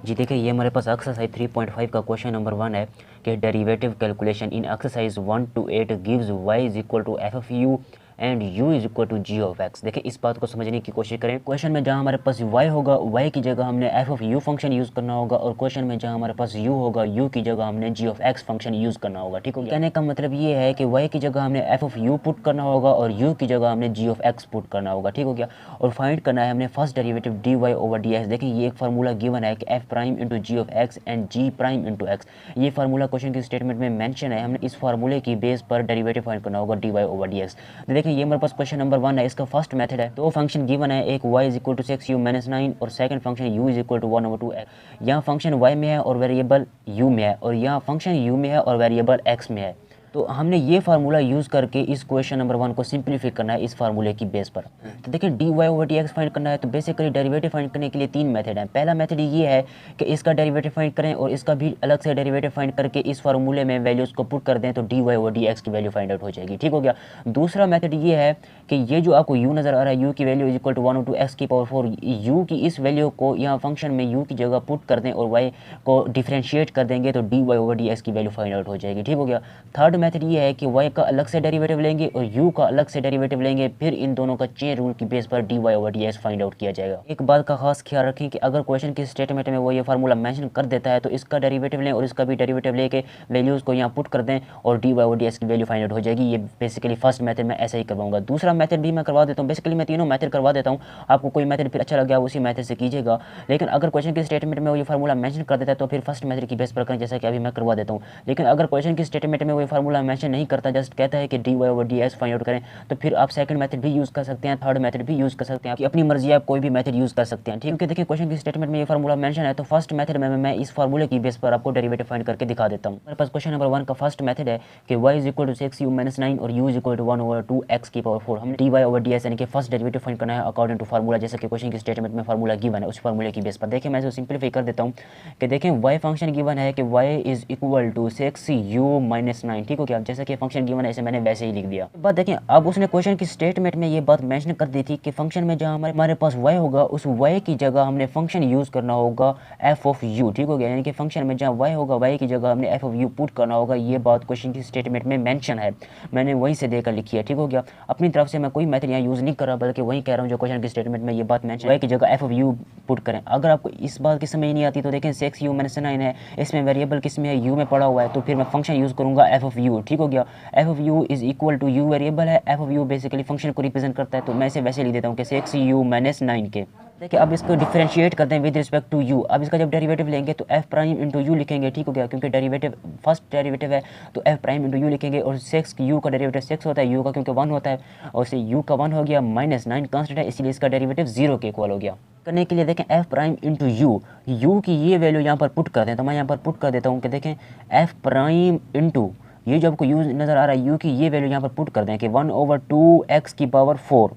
जी देखिए, ये हमारे पास एक्सरसाइज 3.5 का क्वेश्चन नंबर 1 है कि derivative calculation in exercise 1 to 8 gives y is equal to f of u and u is equal to g of x. देखिए इस बात को समझने की कोशिश करें। क्वेश्चन में जहाँ हमारे पास y होगा, y की जगह हमने F of u function use करना होगा, और क्वेश्चन में जहाँ हमारे पास u होगा, u की जगह हमने जी ऑफ एक्स फंक्शन यूज़ करना होगा। ठीक है, कहने का मतलब ये है कि y की जगह हमने एफ ऑफ यू पुट करना होगा और u की जगह हमने जी ऑफ एक्स पुट करना होगा। ठीक हो गया। और फाइंड करना है हमने first derivative d y over d x. देखिए ये एक फार्मूला गिवन है कि f prime into ji of x and g prime into x. ये फार्मूला क्वेश्चन की स्टेटमेंट में मेंशन है। हमने इस फार्मूले की बेस पर डेरिवेटिव फाइंड करना होगा d y over d x. तो देखिए ये हमारे पास क्वेश्चन नंबर 1 है। इसका फर्स्ट मेथड है, दो फंक्शन गिवन है, एक y is equal to 6u minus 9 और second function u is equal to 1/2 x। यहाँ फंक्शन y में है और वेरिएबल u में है, और यहाँ फंक्शन u में है और वेरिएबल x में है। तो हमने ये फार्मूला यूज़ करके इस क्वेश्चन नंबर 1 को सिंप्लीफाई करना है इस फार्मूले की बेस पर। तो देखिए d y over d x find करना है, तो बेसिकली डेरिवेटिव फाइंड करने के लिए 3 मेथड हैं। पहला मेथड ये है कि इसका डेरिवेटिव फाइंड करें और इसका भी अलग से डेरिवेटिव फाइंड करके इस फार्मूले में वैल्यूज़ को पुट कर दें, तो d y over d x की वैल्यू फाइंड आउट हो जाएगी। ठीक हो गया। दूसरा मेथड ये है कि ये जो आपको u नज़र आ रहा है, u की value is equal to 1/2 x की पावर 4, u की इस वैल्यू को यहाँ फंक्शन में u की जगह पुट कर दें और y को डिफ्रेंशिएट कर देंगे, तो d y over d x की वैल्यू फाइंड आउट हो जाएगी। ठीक हो गया। थर्ड मेथड ये है कि y का अलग से डेरिवेटिव लेंगे और u का अलग से डेरिवेटिव लेंगे, फिर इन दोनों का चेन रूल की बेस पर d y over d x find out किया जाएगा। एक बात का खास ख्याल रखें कि अगर क्वेश्चन की स्टेटमेंट में वो ये फार्मूला मेंशन कर देता है, तो इसका डेरिवेटिव लें और इसका भी डेरिवेटिव लेके वैल्यूज़ को यहाँ पुट कर दें और d y over d x की वैल्यू फाइंड आउट हो जाएगी। ये बेसिकली फर्स्ट मेथड में ऐसा ही करवाऊंगा। दूसरा मेथड भी मैं करवा देता हूँ। बेसिकली मैं तीनों मेथड करवा देता हूँ, आपको कोई मेथड फिर अच्छा लग गया उसी मेथड से कीजिएगा। लेकिन अगर क्वेश्चन की स्टेटमेंट में वो ये फार्मूला मेंशन कर देता है तो फिर फर्स्ट मेथड की बेस पर करें, जैसा कि अभी मैं करवा देता हूँ। लेकिन अगर क्वेश्चन की स्टेटमेंट में वो फार्मूला मेंशन नहीं करता, जस्ट कहता है कि d y over d x find out करें, तो फिर आप सेकंड मेथड भी यूज़ कर सकते हैं, थर्ड मेथड भी यूज़ कर सकते हैं, आपकी अपनी मर्जी, आप कोई भी मेथड यूज़ कर सकते हैं। ठीक है। देखिए क्वेश्चन की स्टेटमेंट में ये फार्मूला मेंशन है, तो फर्स्ट मेथड में मैं इस फार्मूले की बेस पर आपको डेरिवेटिव फाइंड करके दिखा देता हूँ। मेरे पास क्वेश्चन नंबर 1 का फर्स्ट मेथड है कि y is equal to 6u minus 9 और u is equal to 1/2 x की पावर 4। हमने d y over d x यानी कि फर्स्ट डेरिवेटिव फाइंड करना है अकॉर्डिंग टू फार्मूला, जैसे कि क्वेश्चन की स्टेटमेंट में फार्मूला गिवन है, उस फार्मूले की बेस पर। देखिए मैं इसे सिंप्लीफाई कर देता हूँ कि देखें y फंक्शन गिवन है कि y is equal to 6u minus 9। ठीक हो क्या। जैसे कि फंक्शन गिवन है इसे मैंने वैसे ही लिख दिया। बात देखें, अब उसने क्वेश्चन की स्टेटमेंट में ये बात मेंशन कर दी थी कि फंक्शन में जहाँ हमारे पास y होगा, उस y की जगह हमने फंक्शन यूज़ करना होगा f ऑफ u। ठीक हो गया। यानी कि फंक्शन में जहाँ y होगा, y की जगह हमने f ऑफ u पुट करना होगा। ये बात क्वेश्चन की स्टेटमेंट में मेंशन है, मैंने वहीं से देकर लिखी है। ठीक हो गया। अपनी तरफ से मैं कोई मेथड यहाँ यूज़ नहीं कर रहा, बल्कि वही कह रहा हूँ जो क्वेश्चन की स्टेटमेंट में ये बात मेंशन है, y की जगह f ऑफ u पुट करें। अगर आपको इस बात की समझ नहीं आती तो देखें 6u माइनस 9 है, इसमें वेरिएबल किस में है, u में पड़ा हुआ है, तो फिर मैं फंक्शन यूज़ करूँगा f ऑफ u। ठीक हो गया। f of u is equal to u variable है, f of u basically function को रिप्रेजेंट करता है, तो मैं इसे वैसे लिख देता हूँ कि 6u माइनस 9 के। देखिए अब इसको डिफरेंशिएट करते हैं विद रिस्पेक्ट टू u। अब इसका जब डेरिवेटिव लेंगे तो f प्राइम इंटू यू लिखेंगे। ठीक हो गया। क्योंकि डेरिवेटिव फर्स्ट डेरिवेटिव है तो f प्राइम इंटू यू लिखेंगे, और 6 u का डेरिवेटिव 6 होता है, u का क्योंकि 1 होता है, और से u का 1 हो गया, माइनस 9 कांस्टेंट है, इसलिए इसका डेरिवेटिव 0 के इक्वल हो गया। करने के लिए देखें f प्राइम इंटू यू की ये वैल्यू यहाँ पर पुट कर दें, तो मैं यहाँ पर पुट कर देता हूँ कि देखें f प्राइम इंटू ये जो आपको u नज़र आ रहा है, u की ये वैल्यू यहाँ पर पुट कर दें कि 1/2 x की पावर 4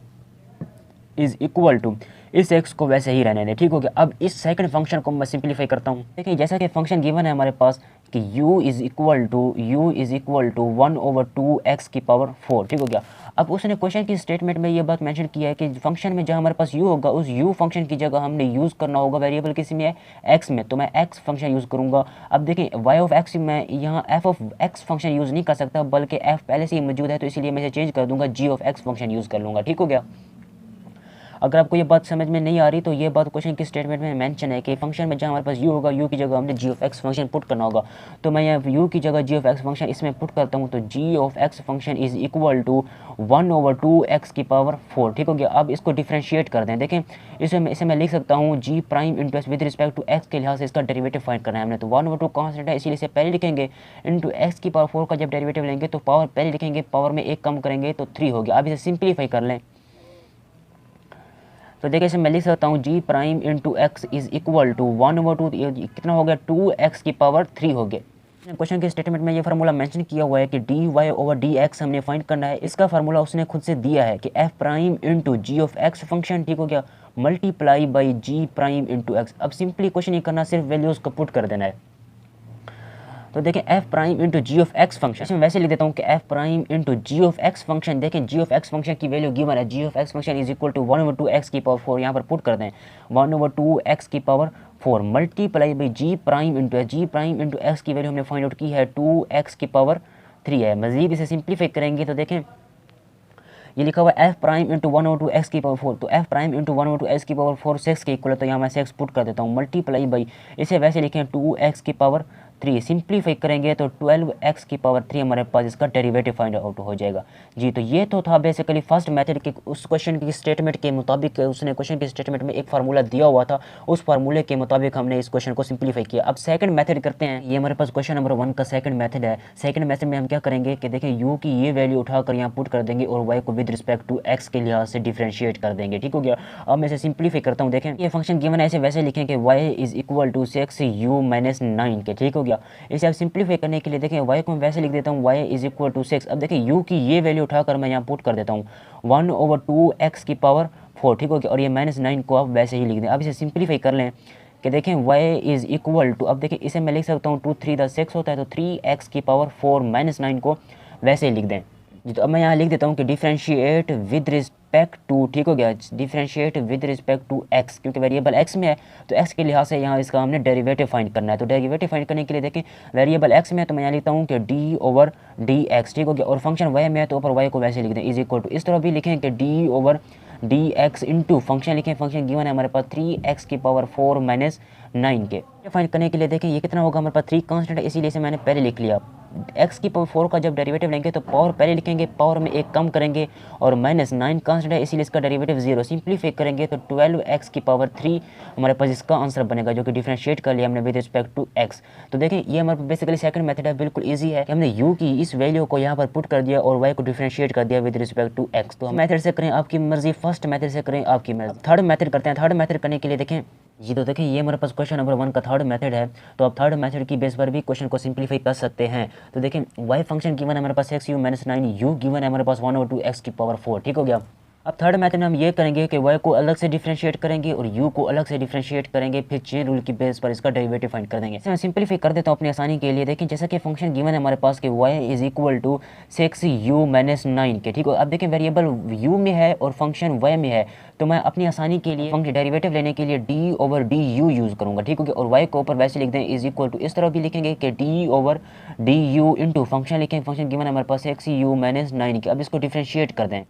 इज इक्वल टू, इस x को वैसे ही रहने दें। ठीक हो गया। अब इस सेकंड फंक्शन को मैं सिंप्लीफाई करता हूँ। देखिए जैसा कि फंक्शन गिवन है हमारे पास कि u is equal to 1/2 x की पावर 4। ठीक हो गया। अब उसने क्वेश्चन की स्टेटमेंट में ये बात मेंशन किया है कि फंक्शन में जहाँ हमारे पास u होगा, उस u फंक्शन की जगह हमने यूज़ करना होगा वेरिएबल किस में है, x में, तो मैं x फंक्शन यूज़ करूँगा। अब देखें y ऑफ x में यहाँ f of x function use नहीं कर सकता, बल्कि f पहले से ही मौजूद है, तो इसीलिए मैं इसे चेंज कर दूँगा, g of x function use कर लूँगा। ठीक हो गया। अगर आपको ये बात समझ में नहीं आ रही तो ये बात क्वेश्चन की स्टेटमेंट में मेंशन है कि फंक्शन में जहाँ हमारे पास u होगा, u की जगह हमने g of x function put करना होगा, तो मैं यहाँ u की जगह g ऑफ x फंक्शन इसमें पुट करता हूँ, तो g of x function is equal to 1/2 x की पावर 4। ठीक हो गया। अब इसको डिफ्रेंशिएट कर दें। देखें इसे मैं लिख सकता हूँ g prime into x, with respect to x के लिहाज से इसका डेरिवेटिव फाइंड करना है हमने, तो 1/2 कांस्टेंट है, इसीलिए इसे पहले लिखेंगे, इंटू x की पावर 4 का जब डेरिवेटिव लेंगे तो पावर पहले लिखेंगे, पावर में एक कम करेंगे तो 3 हो गया। अब इसे सिंप्लीफाई कर लें, तो देखिए इसे मैं लिख सकता हूँ g prime into x is equal to 1/2, कितना हो गया, 2x की पावर 3 हो गया। क्वेश्चन के स्टेटमेंट में ये फार्मूला मेंशन किया हुआ है कि d y over d x हमने फाइंड करना है। इसका फार्मूला उसने खुद से दिया है कि f prime into ji of x function. ठीक हो गया। Multiply by g prime into x. अब सिंपली क्वेश्चन ये करना, सिर्फ वैल्यूज़ को पुट कर देना है। तो देखें f prime into ji of x function, इसमें वैसे लिख देता हूँ कि f prime into ji of x function. देखें जी ऑफ एक्स फंक्शन की वैल्यू गिवन है, G of x function is equal to 1/2 x की पावर 4, यहाँ पर पुट कर दें 1/2 x की power 4 multiply by ji prime into S. G prime into x की वैल्यू हमने फाइंड आउट की है 2x की पावर 3 है। मजीद इसे सिंप्लीफाई करेंगे तो देखें ये लिखा हुआ है एफ प्राइम इंटू 1/2 एक्स की पावर 4, तो एफ प्राइम इंटू 1/2 एक्स की पावर 4 6 के इक्वल है, तो यहाँ मैं 6 पुट कर देता हूँ मल्टीप्लाई बाई, इसे वैसे लिखें 2x की पावर 3, सिंप्लीफाई करेंगे तो 12x की पावर 3 हमारे पास इसका डेरिवेटिव फाइंड आउट हो जाएगा जी। तो ये तो था बेसिकली फर्स्ट मेथड के उस क्वेश्चन की स्टेटमेंट के मुताबिक, उसने क्वेश्चन की स्टेटमेंट में एक फार्मूला दिया हुआ था, उस फार्मूले के मुताबिक हमने इस क्वेश्चन को सिंप्लीफाई किया। अब सेकंड मेथड करते हैं, ये हमारे पास क्वेश्चन नंबर 1 का सेकंड मेथड है। सेकंड मेथड में हम क्या करेंगे कि देखिए u की ये वैल्यू उठाकर यहाँ पुट कर देंगे और y को विद रिस्पेक्ट टू x के लिहाज से डिफरेंशिएट कर देंगे, ठीक हो गया। अब मैं इसे सिंप्लीफाई करता हूँ, देखें ये फंक्शन गिवन है, इसे वैसे लिखें कि y is equal to 6u minus 9 के, ठीक हो गया। इसे अब सिंप्लीफाई करने के लिए देखें y को मैं वैसे लिख देता हूँ y इज इक्वल टू 6। अब देखें u की ये वैल्यू उठाकर मैं यहाँ पुट कर देता हूँ 1/2x की पावर 4, ठीक हो गया, और ये -9 को आप वैसे ही लिख दें। अब इसे सिंप्लीफाई कर लें कि देखें y इज इक्वल टू, अब देखें इसे मैं लिख सकता हूँ 2 3 द 6 होता है, तो 3x की पावर 4 -9 को वैसे ही लिख दें जी। तो अब मैं यहाँ लिख देता हूँ कि डिफरेंशिएट विद रिस्पेक्ट टू, ठीक हो गया, differentiate with respect to x, क्योंकि वेरिएबल x में है तो x के लिहाज से यहाँ इसका हमने डेरिवेटिव फाइंड करना है। तो डेरिवेटिव फाइंड करने के लिए देखें वेरिएबल x में है तो मैं यहाँ लिखता हूँ कि d/dx, ठीक हो गया, और फंक्शन y में है तो ऊपर y को वैसे लिख दें इज इक्वल टू, इस तरह भी लिखें कि d/dx इंटू फंक्शन लिखें, फंक्शन गिवन है हमारे पास 3x की पावर 4 -9 के। फाइंड करने के लिए देखें ये कितना होगा, हमारे पास 3 कांस्टेंट है, इसीलिए इसे मैंने पहले लिख लिया। x की पावर 4 का जब डेरिवेटिव लेंगे तो पावर पहले लिखेंगे, पावर में एक कम करेंगे, और -9 कांस्टेंट है इसीलिए इसका डेरिवेटिव 0, सिंप्लीफाई करेंगे तो 12x की पावर 3 हमारे पास इसका आंसर बनेगा, जो कि डिफरेंशिएट कर लिया हमने विद रिस्पेक्ट टू x। तो देखें ये हमारे बेसिकली सेकंड मेथड है, बिल्कुल इजी है। हमने u की इस वैल्यू को यहाँ पर पुट कर दिया और y को डिफरेंशिएट कर दिया विद रिस्पेक्ट टू x। तो मेथड से करें आपकी मर्जी, फर्स्ट मेथड से करें आपकी मर्जी। थर्ड मेथड करते हैं। थर्ड मेथड करने के लिए देखें जी, तो देखें ये हमारे पास क्वेश्चन नंबर 1 का थर्ड मेथड है, तो आप थर्ड मेथड की बेस पर भी क्वेश्चन को सिंप्लीफाई कर सकते हैं। तो देखें y फंक्शन गिवन है हमारे पास 6u माइनस 9, u गिवन है हमारे पास 1/2x की पावर 4, ठीक हो गया। अब थर्ड मेथड में हम ये करेंगे कि y को अलग से डिफरेंशिएट करेंगे और u को अलग से डिफरेंशिएट करेंगे, फिर चेन रूल की बेस पर इसका डेरिवेटिव फाइंड कर देंगे। इसे मैं सिंप्लीफाई कर देता हूँ अपनी आसानी के लिए। देखें जैसा कि फंक्शन गिवन है हमारे पास कि y is equal to 6u minus 9 के, ठीक है। अब देखें वेरिएबल u में है और फंक्शन y में है, तो मैं अपनी आसानी के लिए फंक्शन डेरिवेटिव लेने के लिए d/du यूज़ करूँगा, ठीक है, और y को ऊपर वैसे लिख दें इज इक्वल टू, इस तरह भी लिखेंगे कि d/du इंटू फंक्शन लिखें, फंक्शन गिवन है हमारे पास 6u माइनस 9 के। अब इसको डिफरेंशिएट कर दें,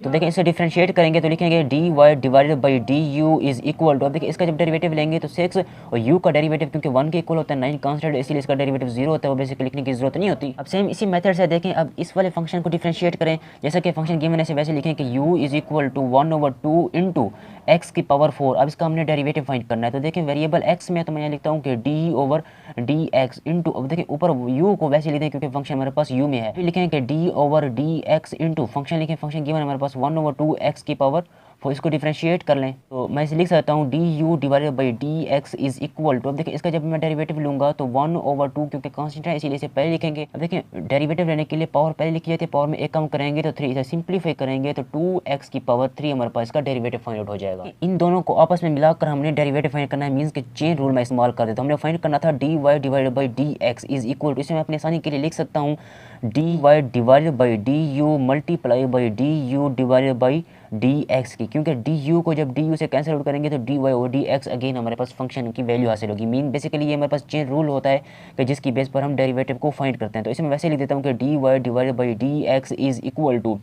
तो देखें इसे डिफरेंशिएट करेंगे तो लिखेंगे dy divided by du is equal to, अब देखिए इसका जब डेरिवेटिव लेंगे तो 6 और u का डेरिवेटिव क्योंकि 1 के इक्वल होता है, 9 कांस्टेंट, इसीलिए इसका डेरिवेटिव 0 होता है, वो बेसिकली लिखने की जरूरत नहीं होती। अब सेम इसी मेथड से देखें, अब इस वाले फंक्शन को डिफरेंशिएट करें, जैसा कि फंक्शन गिवन है वैसे लिखें कि u is equal to 1/2 into x की पावर 4। अब इसका हमने डेरिवेटिव फाइंड करना है, तो देखें वेरिएबल x में है तो मैं यहाँ लिखता हूँ कि d/dx इंटू, अब देखें ऊपर u को वैसे लिख दें क्योंकि फंक्शन हमारे पास u में है, फिर लिखें कि d/dx इंटू फंक्शन लिखें, फंक्शन गिवन हमारे पास 1/2 x की पावर, तो इसको डिफरेंशिएट कर लें, तो मैं इसे लिख सकता हूँ du divided by dx is equal to, अब देखिए इसका जब मैं डेरिवेटिव लूँगा तो 1/2 क्योंकि कांस्टेंट है इसीलिए इसे पहले लिखेंगे। अब देखें डेरिवेटिव लेने के लिए पावर पहले लिखी जाती है, पावर में एक कम करेंगे तो 3, इसे सिंप्लीफाई करेंगे तो 2x की पावर 3 हमारे पास इसका डेरिवेटिव फाइंड आउट हो जाएगा। इन दोनों को आपस में मिलाकर हमने डेरिवेटिव फाइंड करना है, मीन्स कि चेन रूल में इस्तेमाल कर देता हूँ। हमने फाइंड करना था dy divided by dx is equal to, इसे मैं अपनी आसानी के लिए लिख सकता हूँ dy divided by du multiply by du divided by dx की, क्योंकि du को जब du से कैंसिल आउट करेंगे तो dy और dx अगेन हमारे पास फंक्शन की वैल्यू हासिल होगी। मीन बेसिकली ये हमारे पास चेन रूल होता है कि जिसकी बेस पर हम डेरिवेटिव को फाइंड करते हैं। तो इसे मैं वैसे लिख देता हूँ कि dy divided by dx is equal to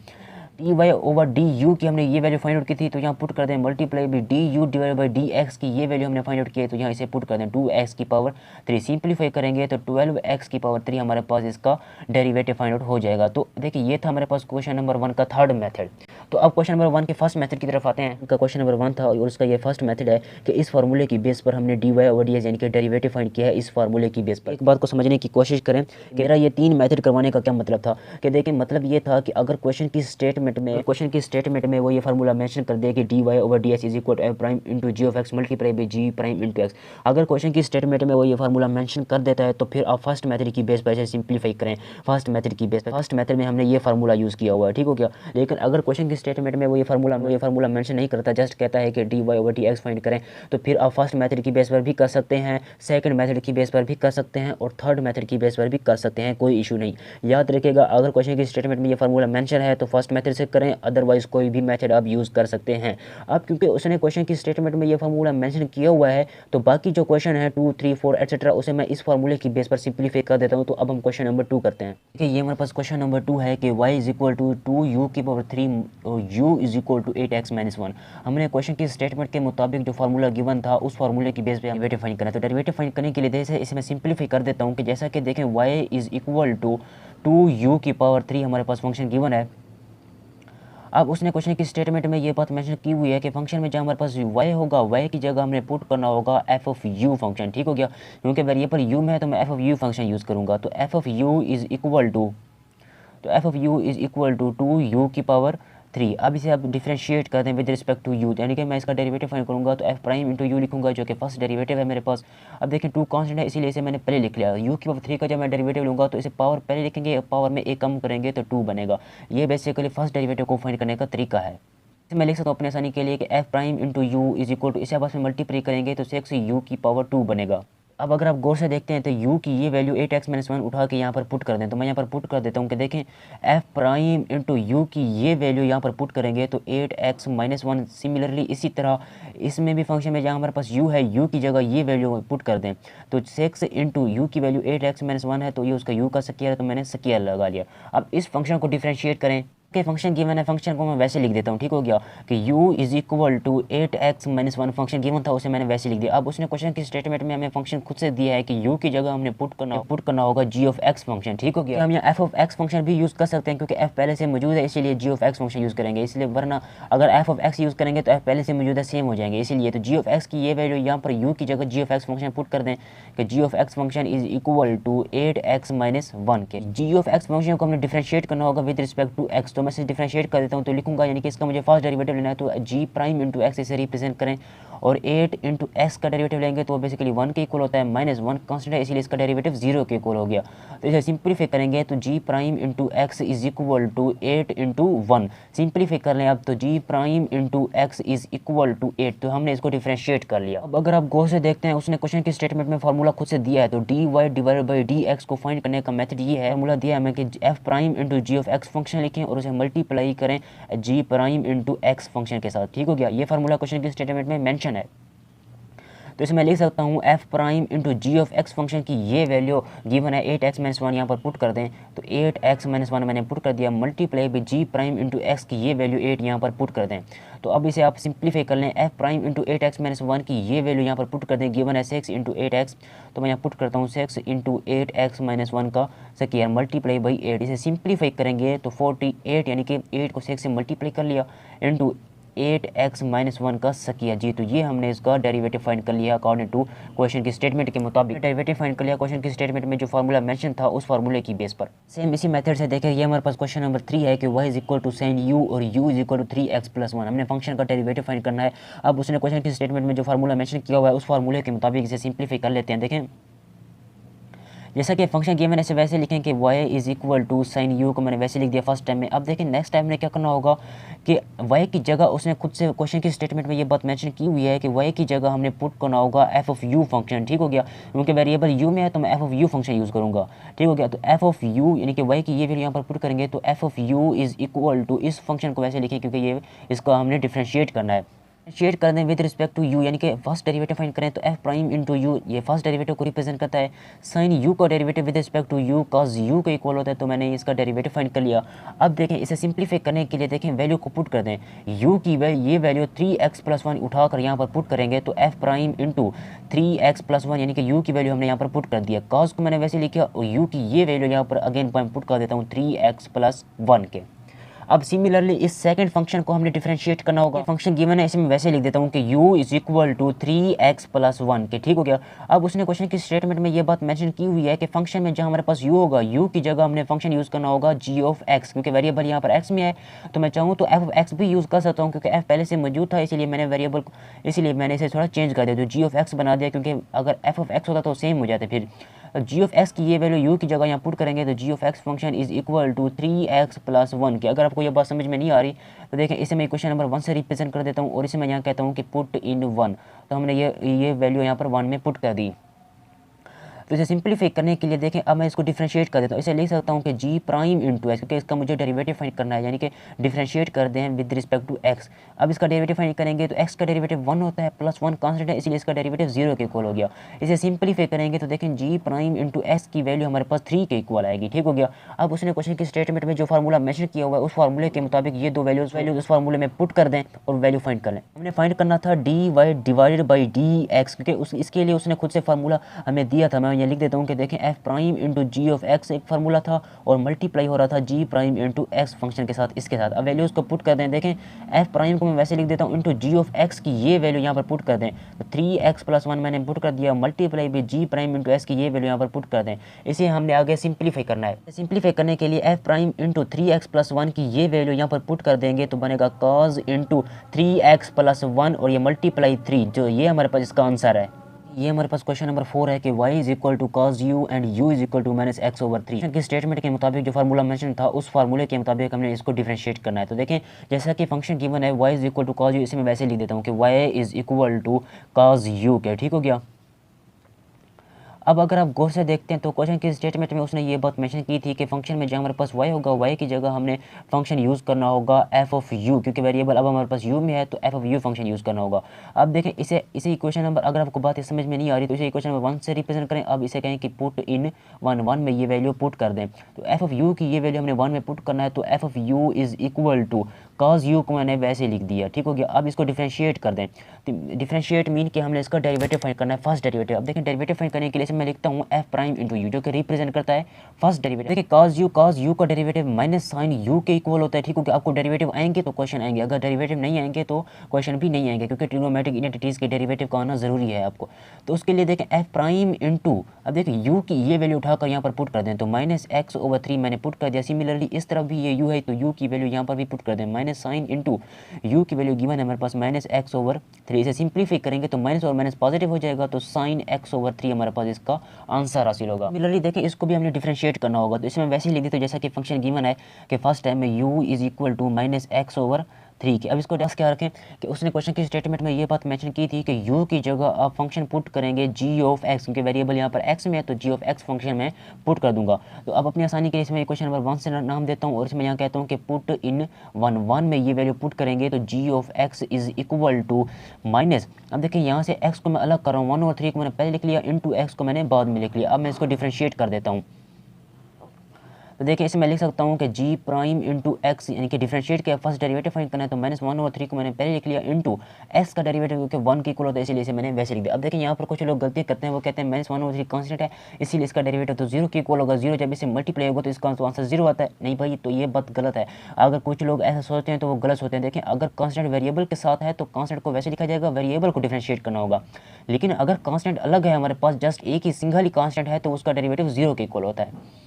dy/du की हमने ये वैल्यू फाइंड आउट की थी, तो यहाँ पुट कर दें multiply by du divided by dx की ये वैल्यू हमने फाइंड आउट की है, तो यहाँ इसे पुट कर दें 2x की पावर 3, सिंप्लीफाई करेंगे तो 12x की पावर 3 हमारे पास इसका डेरिवेटिव फाइंड आउट हो जाएगा। तो देखिए ये था हमारे पास क्वेश्चन नंबर 1 का थर्ड मेथड। तो अब क्वेश्चन नंबर 1 के फर्स्ट मेथड की तरफ आते हैं। इनका क्वेश्चन नंबर 1 था और उसका ये फर्स्ट मेथड है कि इस फार्मूले की बेस पर हमने dy/dx यानी कि डेरिवेटिव फाइंड किया है इस फार्मूले की बेस पर। एक बात को समझने की कोशिश करें कि मेरा ये 3 मेथड करवाने का क्या मतलब था, कि देखिए मतलब ये था कि अगर क्वेश्चन की स्टेटमेंट में वो ये फार्मूला मेंशन कर दे कि dy/dx is equal to f prime into ji of x multiply by ji prime into x, अगर क्वेश्चन की स्टेटमेंट में वो ये फार्मूला मेंशन कर देता है तो फिर आप फर्स्ट मेथड की बेस पर इसे सिंप्लीफाई करें। फर्स्ट मेथड की बेस पर फर्स्ट मेथड में हमने ये फार्मूला यूज़ किया हुआ है, ठीक हो गया। लेकिन अगर क्वेश्चन की स्टेटमेंट में वो ये फार्मूला मेंशन नहीं करता, जस्ट कहता है कि dy/dx फाइंड करें, तो फिर आप फर्स्ट मेथड की बेस पर भी कर सकते हैं, सेकंड मेथड की बेस पर भी कर सकते हैं और थर्ड मेथड की बेस पर भी कर सकते हैं, कोई इशू नहीं। याद रखिएगा अगर क्वेश्चन की स्टेटमेंट में ये फार्मूला मेंशन है तो फर्स्ट मेथड से करें, अदरवाइज कोई भी मेथड आप यूज़ कर सकते हैं। अब क्योंकि उसने क्वेश्चन की स्टेटमेंट में ये फार्मूला मेंशन किया हुआ है तो बाकी जो क्वेश्चन है 2, 3, 4 एटसेट्रा उसे मैं इस फार्मूले की बेस पर सिंप्लीफाई कर देता हूँ। तो अब हम क्वेश्चन नंबर 2 करते हैं। देखिए ये हमारे पास क्वेश्चन नंबर 2 है कि y is equal to 2u³ और u is equal to 8x-1। हमने क्वेश्चन की स्टेटमेंट के मुताबिक जो फार्मूला गिवन था उस फार्मूले की बेस पे डेरिवेटिव फाइंड करना है। तो डेरिवेटिव फाइंड करने के लिए जैसे इसे मैं सिंप्लीफाई कर देता हूँ कि जैसा कि देखें y is equal to 2u³ हमारे पास फंक्शन गिवन है। अब उसने क्वेश्चन की स्टेटमेंट में ये बात मेंशन की हुई है कि फंक्शन में जहाँ हमारे पास y होगा y की जगह हमने पुट करना होगा f ऑफ u फंक्शन। ठीक हो गया, क्योंकि वेरिएबल u में है तो मैं f of u function use करूँगा। तो f of u is equal to 2u³। अब इसे आप डिफरेंशिएट कर दें विद रिस्पेक्ट टू u, यानी कि मैं इसका डेरिवेटिव फाइंड करूँगा तो f प्राइम इंटू u लिखूँगा जो कि फर्स्ट डेरिवेटिव है मेरे पास। अब देखें 2 कांस्टेंट है इसीलिए इसे मैंने पहले लिख लिया। u³ का जब मैं डेरिवेटिव लूँगा तो इसे पावर पहले लिखेंगे, पावर में एक कम करेंगे तो 2 बनेगा। ये बेसिकली फर्स्ट डेरिवेटिव को फाइंड करने का तरीका है। मैं लिख सकता हूँ अपने आसानी के लिए कि f prime into u is equal to, इसे आपस में मल्टीप्लाई करेंगे तो 6u² बनेगा। अब अगर आप गौर से देखते हैं तो u की ये वैल्यू 8x-1 उठा के यहाँ पर पुट कर दें, तो मैं यहाँ पर पुट कर देता हूँ कि देखें f प्राइम इंटू यू की ये वैल्यू यहाँ पर पुट करेंगे तो 8x-1। सिमिलरली इसी तरह इसमें भी फंक्शन में जहाँ हमारे पास u है u की जगह ये वैल्यू पुट कर दें तो 6 इंटू यू की वैल्यू 8x-1 है तो ये उसका u का स्क्वायर है तो मैंने स्क्वायर लगा लिया। अब इस फंक्शन को डिफ्रेंशिएट करें कि फंक्शन गिवन है, फंक्शन को मैं वैसे लिख देता हूँ। ठीक हो गया कि u is equal to 8x-1 function given था उसे मैंने वैसे लिख दिया। अब उसने क्वेश्चन की स्टेटमेंट में हमें फंक्शन खुद से दिया है कि u की जगह हमने पुट करना होगा g ऑफ x फंक्शन। ठीक हो गया, हम यहाँ f ऑफ x फंक्शन भी यूज़ कर सकते हैं क्योंकि f पहले से मौजूद है इसीलिए g of x function use करेंगे, इसलिए वरना अगर f ऑफ x यूज़ करेंगे तो f पहले से मौजूद है सेम हो जाएंगे, इसीलिए तो g ऑफ x की ये वैल्यू यहाँ पर u की जगह g of x function put कर दें कि g of x function is equal to 8x-1 के g ऑफ x फंक्शन को हमने डिफरेंशिएट करना होगा विद रिस्पेक्ट टू x। तो मैं इसे डिफरेंशिएट देता हूं तो लिखूंगा, यानी कि इसका मुझे फर्स्ट डेरिवेटिव लेना है तो g प्राइम इंटू एक्स इसे रिप्रेजेंट करें और 8 इंटू एक्स का डेरिवेटिव लेंगे तो बेसिकली 1 के इक्वल होता है, -1 कांस्टेंट है इसीलिए इसका डेरिवेटिव 0 के इक्वल हो गया। तो इसे सिंप्लीफाई करेंगे तो g prime into x is equal to 8 into 1। Simplify कर लें अब तो g prime into x is equal to 8, तो हमने इसको डिफरेंशिएट कर लिया। अब अगर आप गौर से देखते हैं उसने क्वेश्चन की स्टेटमेंट में फार्मूला खुद से दिया है तो dy डिवाइडेड बाई dx को फाइंड करने का मेथड ये है, फार्मूला दिया है हमें कि f prime into g of x function लिखें और उसे मल्टीप्लाई करें g prime into x function के साथ। ठीक हो गया, ये फार्मूला क्वेश्चन की स्टेटमेंट में मेंशन है। तो इसमें लिख सकता हूँ f prime into ji of x function की ये वैल्यू गिवन है 8x-1 यहाँ पर पुट कर दें तो 8x-1 मैंने पुट कर दिया, multiply by ji prime into x की ये वैल्यू 8 यहाँ पर पुट कर दें। तो अब इसे आप सिंप्लीफाई कर लें, f प्राइम इंटू 8x-1 की ये वैल्यू यहाँ पर पुट कर दें, गिवन है 6 इंटू 8x, तो मैं यहाँ पुट करता हूँ 6 इंटू 8x-1 का स्क्वायर मल्टीप्लाई बाई 8। इसे सिंप्लीफाई करेंगे तो 48, यानी कि 8 को 6 से मल्टीप्लाई कर लिया इंटू 8x-1 का स्क्वायर जी। तो ये हमने इसका डेरिवेटिव फाइंड कर लिया अकॉर्डिंग टू क्वेश्चन की स्टेटमेंट के मुताबिक। डेरिवेटिव फाइंड कर लिया क्वेश्चन की स्टेटमेंट में जो फार्मूला मेंशन था उस फार्मूले की बेस पर। सेम इसी मेथड से देखें, ये हमारे पास क्वेश्चन नंबर 3 है कि y is equal to sine u और u is equal to 3x+1। हमने फंक्शन का डेरिवेटिव फाइंड करना है। अब उसने क्वेश्चन की स्टेटमेंट में जो फार्मूला मेंशन किया हुआ है उस फार्मूले के मुताबिक इसे सिंप्लीफाई कर लेते हैं। देखें जैसा कि फंक्शन गिवन है वैसे लिखें कि y is equal to sine u को मैंने वैसे लिख दिया फर्स्ट टाइम में। अब देखें नेक्स्ट टाइम में क्या करना होगा कि y की जगह उसने खुद से क्वेश्चन की स्टेटमेंट में ये बात मेंशन की हुई है कि y की जगह हमने पुट करना होगा f ऑफ u फंक्शन। ठीक हो गया, क्योंकि वेरिएबल u में है तो मैं f of u function use करूँगा। ठीक हो गया, तो f ऑफ u यानी कि y की ये वैल्यू यहाँ पर पुट करेंगे तो f of u is equal to, इस फंक्शन को वैसे लिखें क्योंकि ये इसका हमने डिफ्रेंशिएट करना है, शेयर कर दें विद रिस्पेक्ट टू u, यानी कि फर्स्ट डेरिवेटिव फाइंड करें तो f प्राइम इंटू यू, ये फर्स्ट डेरिवेटिव को रिप्रेजेंट करता है। साइन u का derivative with respect to u cos u के इक्वल होता है, तो मैंने इसका डेरिवेटिव फाइंड कर लिया। अब देखें इसे सिंप्लीफाई करने के लिए देखें वैल्यू को पुट कर दें, u की ये वैल्यू 3x+1 उठाकर यहाँ पर पुट करेंगे तो f प्राइम इंटू 3x+1 यानी कि u की वैल्यू हमने यहाँ पर पुट कर दिया। cos को मैंने वैसे लिखा और u की ये वैल्यू यहाँ पर अगेन पुट कर देता हूँ 3x+1 के। अब सिमिलरली इस सेकंड फंक्शन को हमने डिफरेंशिएट करना होगा। फंक्शन गिवन है इसे मैं वैसे लिख देता हूँ कि u is equal to 3x+1 के। ठीक हो गया, अब उसने क्वेश्चन की स्टेटमेंट में ये बात मेंशन की हुई है कि फंक्शन में जहाँ हमारे पास u होगा u की जगह हमने फंक्शन यूज़ करना होगा g ऑफ x, क्योंकि वेरिएबल यहाँ पर x में है तो मैं चाहूँ तो f ऑफ x भी यूज़ कर सकता हूँ क्योंकि f पहले से मौजूद था, इसीलिए मैंने वेरिएबल इसीलिए मैंने इसे थोड़ा चेंज कर दिया, तो g ऑफ x बना दिया, क्योंकि अगर f ऑफ x होता तो सेम हो जाते। फिर g ऑफ x की ये वैल्यू u की जगह यहाँ पुट करेंगे तो g of x function is equal to 3x+1 के। अगर आपको ये बात समझ में नहीं आ रही तो देखें इसे मैं क्वेश्चन नंबर 1 से रिप्रेजेंट कर देता हूँ और इसे मैं यहाँ कहता हूँ कि पुट इन 1, तो हमने ये वैल्यू यहाँ पर 1 में पुट कर दी। तो इसे सिंप्लीफाई करने के लिए देखें अब मैं इसको डिफरेंशिएट कर देता हूँ। इसे लिख सकता हूँ कि जी प्राइम इंटू एक्स, क्योंकि इसका मुझे डेरिवेटिव फाइंड करना है, यानी कि डिफरेंशिएट कर दें विद रिस्पेक्ट टू एक्स। अब इसका डेरिवेटिव फाइंड करेंगे तो एक्स का डेरिवेटिव 1 होता है, प्लस 1 कांस्टेंट है, इसलिए इसका डेरिवेटिव 0 के इक्वल हो गया। इसे सिंप्लीफाई करेंगे तो देखें जी प्राइम इंटू एक्स की वैल्यू हमारे पास 3 के इक्वल आएगी। ठीक हो गया। अब उसने क्वेश्चन की स्टेटमेंट में जो फार्मूला मेंशन किया हुआ है उस फार्मूले के मुताबिक ये दो वैल्यूज उस फार्मूले में पुट कर दें और वैल्यू फाइंड कर लें। हमने फाइंड करना था d y divided by d x, क्योंकि इसके लिए उसने खुद से फार्मूला हमें दिया था। मैं ये लिख देता हूँ कि देखें f prime into ji of x एक फार्मूला था और मल्टीप्लाई हो रहा था g prime into x function के साथ, इसके साथ। अब वैल्यूज को पुट कर दें। देखें एफ प्राइम को मैं वैसे लिख देता हूँ इंटू जी ऑफ एक्स की ये वैल्यू यहाँ पर पुट कर दें, तो 3x + 1 मैंने पुट कर दिया, multiply by ji prime into s की ये वैल्यू यहाँ पर पुट कर दें। इसे हमने आगे सिंप्लीफाई करना है। सिंप्लीफाई करने के लिए एफ प्राइम इंटू 3x + 1 की ये वैल्यू यहाँ पर पुट कर देंगे तो बनेगा cos इंटू 3x + 1 और ये मल्टीप्लाई 3, जो ये हमारे पास इसका आंसर है। ये हमारे पास क्वेश्चन नंबर 4 है कि y = cos u and u = -x/3 की स्टेटमेंट के मुताबिक जो फार्मूला मेंशन था उस फार्मूले के मुताबिक हमने इसको डिफरेंशिएट करना है। तो देखें जैसा कि फंक्शन गिवन है y = cos u, इसे मैं वैसे लिख देता हूँ कि y = cos u के। ठीक हो गया। अब अगर आप गौर से देखते हैं तो क्वेश्चन की स्टेटमेंट में उसने ये बात मेंशन की थी कि फंक्शन में जहाँ हमारे पास y होगा y की जगह हमने फंक्शन यूज़ करना होगा f ऑफ u, क्योंकि वेरिएबल अब हमारे पास u में है तो f of u function use करना होगा। अब देखें इसे इक्वेशन नंबर, अगर आपको बात समझ में नहीं आ रही तो इसे इक्वेशन नंबर 1 से रिप्रेजेंट करें। अब इसे कहें कि पुट इन 1 में ये वैल्यू पुट कर दें, तो f ऑफ u की ये वैल्यू हमने 1 में पुट करना है, तो f of u = cos u को मैंने वैसे लिख दिया। ठीक हो गया। अब इसको डिफरेंशिएट कर दें, तो डिफरेंशिएट मीन कि हमने इसका डेरिवेटिव फाइंड करना है, फर्स्ट डेरिवेटिव। अब देखें डेरिवेटिव फाइंड करने के लिए मैं लिखता हूँ f प्राइम इंटू यू, जो कि रिप्रेजेंट करता है फर्स्ट डेरिवेटिव। देखिए cos u का डेरिवेटिव माइनस साइन u के इक्वल होता है। ठीक हो गया। आपको डेरिवेटिव आएंगे तो क्वेश्चन आएंगे, अगर डेरिवेटिव नहीं आएंगे तो क्वेश्चन भी नहीं आएंगे, क्योंकि ट्रिग्नोमेट्रिक आइडेंटिटीज़ के डेरिवेटिव का आना ज़रूरी है आपको। तो उसके लिए देखें f प्राइम इंटू, अब देखिए u की ये वैल्यू उठाकर यहाँ पर पुट कर दें, तो -x/3 मैंने पुट कर दिया। सिमिलरली इस तरफ भी ये u है तो u की वैल्यू यहाँ पर भी पुट कर दें, माइनस साइन इंटू u की वैल्यू गिवन है हमारे पास -x/3। इसे सिंप्लीफाई करेंगे तो माइनस और माइनस पॉजिटिव हो जाएगा, तो sin x/3 हमारे पास इसका आंसर हासिल होगा। सिमिलरली देखिए इसको भी हमने डिफरेंशिएट करना होगा, तो इसमें वैसे ही लिख देते हैं जैसा कि फंक्शन गिवन है कि फर्स्ट टाइम में u = -x/3 की। अब इसको डस क्या रखें कि उसने क्वेश्चन की स्टेटमेंट में ये बात मेंशन की थी कि u की जगह आप फंक्शन पुट करेंगे g ऑफ x, क्योंकि वेरिएबल यहाँ पर x में है तो g ऑफ x फंक्शन में पुट कर दूंगा। तो अब अपनी आसानी के लिए इसमें क्वेश्चन नंबर 1 से नाम देता हूँ और इसमें यहाँ कहता हूँ कि पुट इन 1 में ये वैल्यू पुट करेंगे तो g ऑफ x = अब देखिए यहाँ से x को मैं अलग कर रहा हूँ, 1 और 3 को मैंने पहले लिख लिया, इंटू x को मैंने बाद में लिख लिया। अब मैं इसको डिफरेंशिएट कर देता हूँ, तो देखिए इसे मैं लिख सकता हूँ कि जी प्राइम इंटू एक्स, यानी कि डिफरेंशिएट किया, फर्स्ट डेरिवेटिव फाइंड करना है तो -1 और 3 को मैंने पहले लिख लिया, इंटू एक्स का डेरिवेटिव क्योंकि 1 के इक्वल होता है इसलिए इसे मैंने वैसे लिख दिया। अब देखिए यहाँ पर कुछ लोग गलती करते हैं, वो कहते हैं -1 और 3 कांस्टेंट है इसीलिए इसका डेरिवेटिव तो 0 के इक्वल होगा, 0 जब इसे मल्टीप्लाई होगा तो इसका आंसर 0 आता है। नहीं भाई, तो ये बात गलत है। अगर कुछ लोग ऐसा सोचते हैं तो वो गलत सोचते हैं। देखें अगर कांस्टेंट वेरिएबल के साथ है तो कांस्टेंट को वैसे लिखा जाएगा, वेरिएबल को डिफरेंशिएट करना होगा। लेकिन अगर कांस्टेंट अलग है, हमारे पास जस्ट एक ही सिंगल ही कांस्टेंट है तो उसका डेरिवेटिव 0 के इक्वल होता है।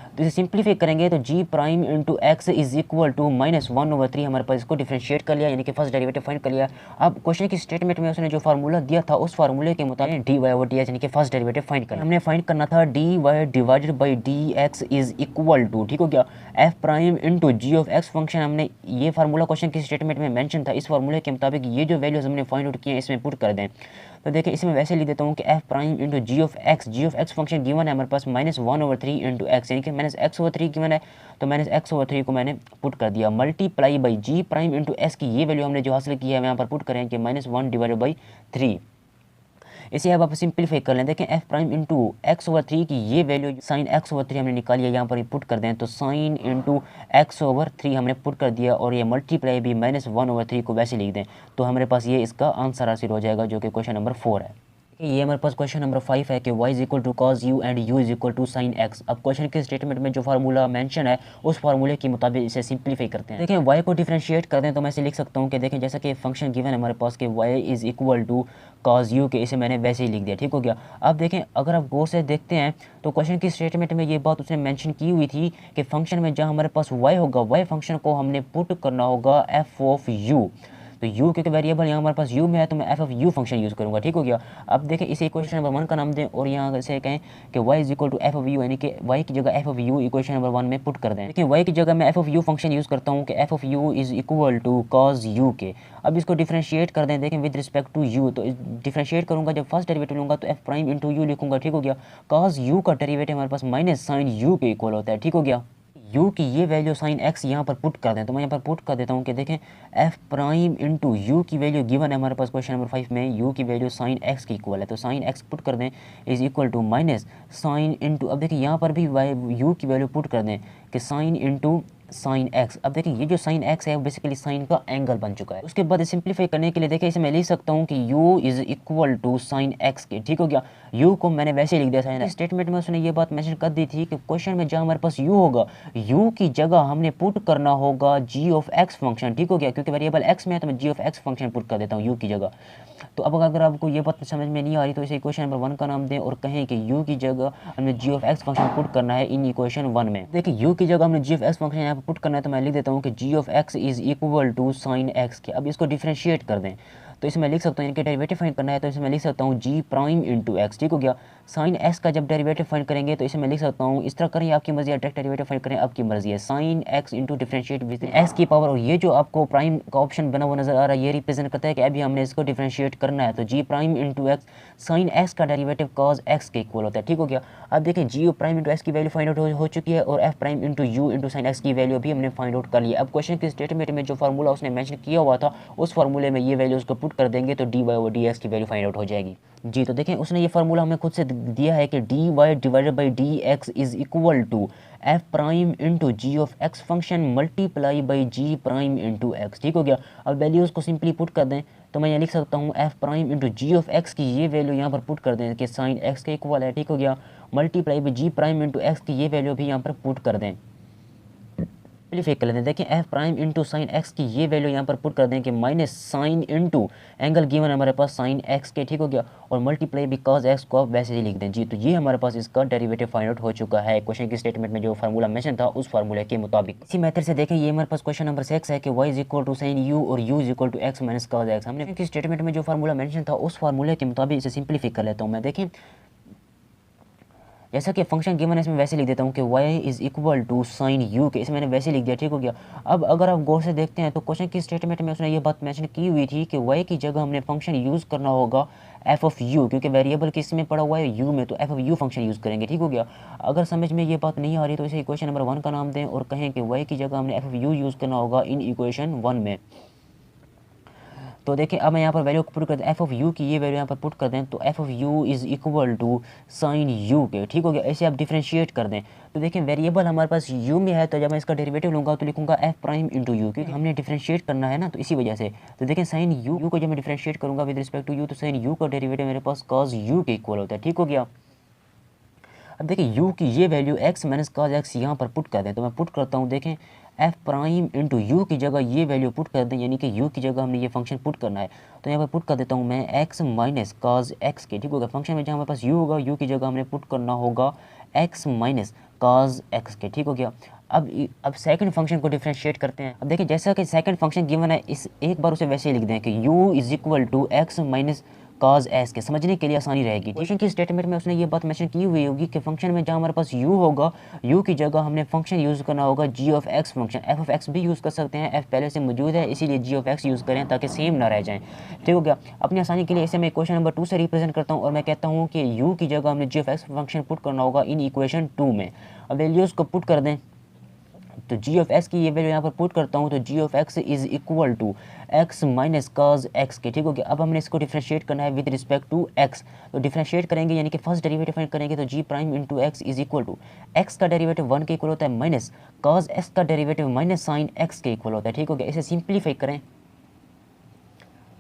तो इसे सिंप्लीफाई करेंगे तो जी प्राइम इंटू एक्स = -1/3 हमारे पास इसको डिफरेंशिएट कर लिया, यानी कि फर्स्ट डेरिवेटिव फाइंड कर लिया। अब क्वेश्चन की स्टेटमेंट में उसने जो फार्मूला दिया था उस फार्मूले के मुताबिक dy/dx यानी कि फर्स्ट डेरिवेटिव फाइंड करना, हमने फाइंड करना था dy / dx = ठीक हो गया f prime into ji of x function. हमने ये फार्मूला क्वेश्चन की स्टेटमेंट में मेंशन था, इस फार्मूले के मुताबिक ये जो वैल्यूज हमने फाइंड आउट किए हैं इसमें पुट कर दें। तो देखिए इसमें वैसे लिख देता हूँ कि f prime into ji of x function given है हमारे पास -1/3 इंटू एक्स, यानी कि -x/3 गिवन है तो -x/3 को मैंने पुट कर दिया, multiply by ji prime into s की ये वैल्यू हमने जो हासिल की है यहाँ पर पुट करें कि -1/3। इसे अब आप सिंप्लीफाई कर लें। देखें f प्राइम इंटू x/3 की ये वैल्यू sin x/3 हमने निकाली है, यहाँ पर पुट कर दें तो sin इंटू x/3 हमने पुट कर दिया और ये मल्टीप्लाई भी -1/3 को वैसे लिख दें तो हमारे पास ये इसका आंसर हासिल हो जाएगा, जो कि क्वेश्चन नंबर 4 है। ये हमारे पास क्वेश्चन नंबर 5 है कि y = cos u and u = sin x। अब क्वेश्चन के स्टेटमेंट में जो फार्मूला मेंशन है उस फार्मूले के मुताबिक इसे सिंप्लीफाई करते हैं। देखें y को डिफरेंशिएट कर दें तो मैं इसे लिख सकता हूँ कि देखें जैसा कि फंक्शन गिवन है हमारे पास कि y = cos u के, इसे मैंने वैसे ही लिख दिया। ठीक हो गया। अब देखें अगर आप गौर से देखते हैं तो क्वेश्चन की स्टेटमेंट में ये बात उसने मेंशन की हुई थी कि फंक्शन में जहाँ हमारे पास y होगा y फंक्शन को हमने पुट करना होगा f ऑफ u। तो u क्योंकि वेरिएबल यहाँ हमारे पास u में है तो मैं f of u function use करूँगा, ठीक हो गया। अब देखें इसे इक्वेशन नंबर 1 का नाम दें और यहाँ से कहें कि y is equal to f of u, यानी कि y की जगह f of u equation number 1 में पुट कर दें। देखिए y की जगह मैं f of u function use करता हूँ कि f of u is equal to cos u के। अब इसको डिफरेंशिएट कर दें, देखें विद रिस्पेक्ट टू यू, तो डिफरेंशिएट करूँगा जब फर्स्ट डेरिवेटिव लूँगा तो एफ प्राइम इंटू यू लिखूँगा, ठीक हो गया। कॉज यू का डेरिवेटिव हमारे पास माइनस साइन यू के इक्वल होता है, ठीक हो गया। u की ये वैल्यू साइन x यहाँ पर पुट कर दें, तो मैं यहाँ पर पुट कर देता हूँ कि देखें f प्राइम इंटू यू की वैल्यू गिवन है हमारे पास क्वेश्चन नंबर 5 में, u की वैल्यू साइन x की इक्वल है, तो साइन x पुट कर दें is equal to minus sine into, अब देखिए यहाँ पर भी u की वैल्यू पुट कर दें कि साइन इंटू साइन x। अब देखिए ये जो साइन x है वो बेसिकली साइन का एंगल बन चुका है। उसके बाद सिंप्लीफाई करने के लिए देखिए इसे मैं लिख सकता हूँ कि u is equal to sine x के, ठीक हो गया। u को मैंने वैसे लिख दिया साइन स्टेटमेंट में, उसने ये बात मेंशन कर दी थी कि क्वेश्चन में जहाँ हमारे पास u होगा u की जगह हमने पुट करना होगा g ऑफ x फंक्शन, ठीक हो गया। क्योंकि वेरिएबल x में है तो मैं g of x function put कर देता हूँ u की जगह। तो अब अगर आपको ये बात समझ में नहीं आ रही तो इसे इक्वेशन नंबर 1 का नाम दें और कहें कि u की जगह हमने g of x function put करना है इन इक्वेशन 1 में। देखिए u की जगह हमने g ऑफ x फंक्शन यहाँ पर पुट करना है, तो मैं लिख देता हूँ कि g of x is equal to sine x के। अब इसको डिफरेंशिएट कर दें तो इसमें लिख सकता हूँ, इनके डेरिवेटिव फाइंड करना है तो इसमें लिख सकता हूँ g प्राइम इंटू एक्स, ठीक हो गया। साइन x का जब डेरिवेटिव फाइंड करेंगे तो इसमें लिख सकता हूँ, इस तरह करें आपकी मर्जी है, डायरेक्ट डेरिवेटिव फाइंड करें आपकी मर्जी है, sine x into differentiate with x की पावर, और ये जो आपको प्राइम का ऑप्शन बना हुआ नजर आ रहा है ये रिप्रेजेंट करता है कि अभी हमने इसको डिफरेंशिएट करना है। तो g prime into x, sine x का डेरिवेटिव कॉज x के इक्वल होता है, ठीक हो गया। अब देखें g प्राइम इंटू x की वैल्यू फाइंड आउट हो चुकी है और f prime into u into sine x की वैल्यू भी हमने फाइंड आउट कर लिया। अब क्वेश्चन के स्टेटमेंट में जो फार्मूला उसने मेंशन किया हुआ था उस फार्मूले में ये वैल्यूज को पुट कर देंगे तो dy और dx की वैल्यू फाइंड आउट हो जाएगी जी। तो देखें उसने ये फार्मूला हमें खुद से दिया है कि dy divided by dx is equal to f prime into ji of x function multiply by g prime into x, ठीक हो गया। अब वैल्यूज़ को सिंपली पुट कर दें तो मैं ये लिख सकता हूँ f prime into ji of x की ये वैल्यू यहाँ पर पुट कर दें कि साइन x के इक्वल है, ठीक हो गया, multiply by g prime into x की ये वैल्यू भी यहाँ पर पुट कर दें। सिंप्लीफाई कर लेते हैं, देखें f prime into sine x की ये वैल्यू यहाँ पर पुट कर दें कि minus sine into angle given हमारे पास साइन x के, ठीक हो गया, और मल्टीप्लाई भी cos x को आप वैसे ही लिख दें जी। तो ये हमारे पास इसका डेरिवेटिव फाइंड आउट हो चुका है क्वेश्चन की स्टेटमेंट में जो फार्मूला मेंशन था उस फार्मूले के मुताबिक। इसी मेथड से देखें ये हमारे पास क्वेश्चन नंबर 6 है कि y is equal to sine u और u is equal to x minus cos x। हमने की स्टेटमेंट में जो फार्मूला मेंशन था उस फार्मूले के मुताबिक इसे सिंप्लीफाई कर लेता हूँ मैं। देखें जैसा कि फंक्शन गिवन है इसमें वैसे लिख देता हूँ कि y is equal to sine u के, इसमें मैंने वैसे लिख दिया, ठीक हो गया। अब अगर आप गौर से देखते हैं तो क्वेश्चन की स्टेटमेंट में उसने ये बात मेंशन की हुई थी कि y की जगह हमने फंक्शन यूज़ करना होगा f ऑफ u, क्योंकि वेरिएबल किस में पड़ा हुआ है u में, तो f of u function use करेंगे, ठीक हो गया। अगर समझ में ये बात नहीं आ रही तो इसे इक्वेशन नंबर 1 का नाम दें और कहें कि y की जगह हमने f ऑफ u यूज़ करना होगा इन इक्वेशन 1 में। तो देखिए अब मैं यहाँ पर वैल्यू पुट कर दें, एफ ऑफ यू की ये वैल्यू यहाँ पर पुट कर दें तो f of u is equal to sine u के, ठीक हो गया। ऐसे आप डिफरेंशिएट कर दें तो देखिए वेरिएबल हमारे पास यू में है तो जब मैं इसका डेरिवेटिव लूँगा तो लिखूँगा एफ प्राइम इंटू यू, क्योंकि हमने डिफरेंशिएट करना है ना, तो इसी वजह से। तो देखिए साइन यू को जब मैं डिफरेंशिएट करूँगा विद रिस्पेक्ट टू यू तो साइन यू का डेरिवेटिव मेरे पास कॉज यू के इक्वल होता है, ठीक हो गया। अब देखिए u की ये value x minus cos x यहाँ पर पुट कर दें तो मैं पुट करता हूँ, देखें f प्राइम इंटू यू की जगह ये वैल्यू पुट कर दें, यानी कि u की जगह हमने ये फंक्शन पुट करना है तो यहाँ पर पुट कर देता हूँ मैं x माइनस cos x के, ठीक होगा। फंक्शन में जहाँ हमारे पास u होगा u की जगह हमने पुट करना होगा x माइनस cos x के, ठीक हो गया। अब सेकंड फंक्शन को डिफरेंशिएट करते हैं। अब देखिए जैसा कि सेकंड फंक्शन गिवन है इस एक बार उसे वैसे ही लिख दें कि u is equal to x minus cos s के, समझने के लिए आसानी रहेगी। क्वेश्चन की स्टेटमेंट में उसने ये बात मेंशन की हुई होगी कि फंक्शन में जहाँ हमारे पास u होगा u की जगह हमने फंक्शन यूज़ करना होगा g of x function. f of x भी यूज़ कर सकते हैं, f पहले से मौजूद है इसीलिए g ऑफ x यूज़ करें ताकि सेम ना रह जाएं, ठीक हो गया। अपनी आसानी के लिए इसे मैं क्वेश्चन नंबर 2 से रिप्रेजेंट करता हूँ और मैं कहता हूँ कि u की जगह हमने g of x function put करना होगा इन इक्वेशन 2 में। अब वैल्यूज़ को पुट कर दें तो g ऑफ x की ये वैल्यू यहाँ पर पुट करता हूँ तो g of x is equal to x minus cos x के, ठीक हो गया। अब हमने इसको डिफरेंशिएट करना है विद रिस्पेक्ट टू x, तो डिफरेंशिएट करेंगे यानी कि फर्स्ट डेरिवेटिव फाइंड करेंगे तो g prime into x is equal to x का डेरिवेटिव 1 के इक्वल होता है माइनस cos x का डेरिवेटिव माइनस साइन x के इक्वल होता है, ठीक हो गया। इसे सिंप्लीफाई करें